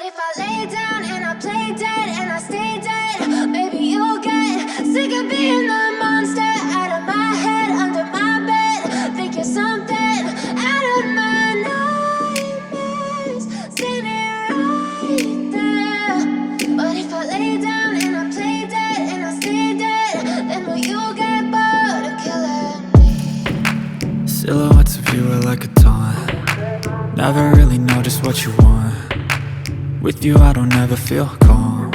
if I lay down and I play dead and I stay dead, maybe you'll get sick of being the monster out of my head, under my bed. Think you're something out of my nightmares, standing right there. But if I lay down and I play dead and I stay dead, then will you get bored of killing me? Silhouettes of you are like a taunt. Never really know just what you want. With you I don't ever feel calm.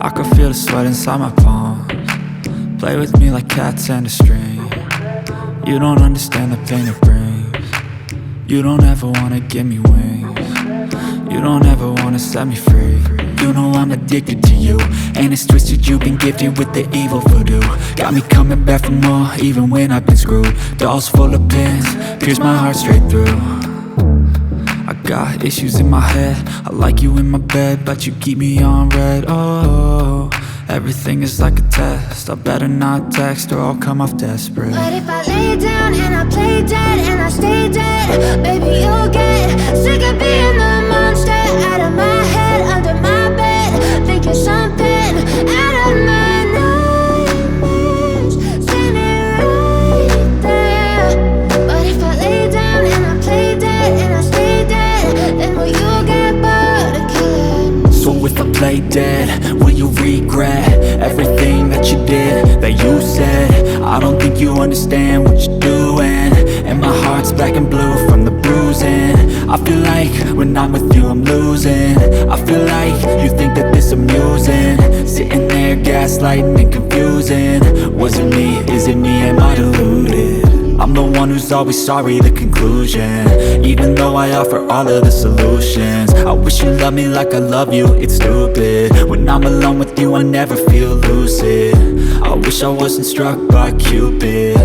I can feel the sweat inside my palms. Play with me like cats and a string. You don't understand the pain it brings. You don't ever wanna give me wings. You don't ever wanna set me free. You know I'm addicted to you, and it's twisted, you've been gifted with the evil voodoo. Got me coming back for more, even when I've been screwed. Dolls full of pins, pierce my heart straight through. I got issues in my head, I like you in my bed, but you keep me on red. Oh, everything is like a test, I better not text or I'll come off desperate. But if I lay down and I play dead and I stay dead, baby you'll get sick of being the monster out of my head, under my bed. Think you're something out of my nightmares, standing right there. But if I lay down and I play dead and I stay dead, then will you get bored of killing me? So if I play dead, will you regret everything that you did, that you said? I don't think you understand what you're doing, and my heart's black and blue from the bruising. I feel like when I'm with you I'm losing. I feel like you think that this amusing, sitting there gaslighting and confusing. Was it me? Is it me? Am I deluded? I'm the one who's always sorry, the conclusion, even though I offer all of the solutions. I wish you loved me like I love you, it's stupid. When I'm alone with you I never feel lucid. I wish I wasn't struck by Cupid.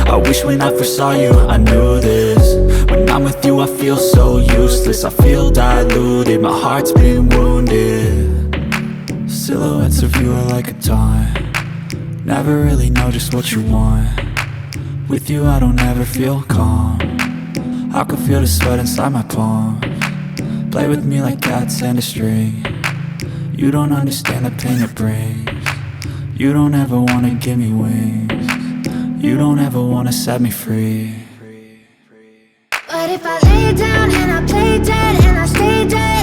I wish when I first saw you I knew this. When I'm with you I feel so useless, I feel diluted, my heart's been wounded. Silhouettes of you are like a taunt. Never really know just what you want. With you I don't ever feel calm. I can feel the sweat inside my palms. Play with me like cats and a string. You don't understand the pain it brings. You don't ever wanna give me wings. You don't ever wanna set me free. But if I lay down and I play dead and I stay dead,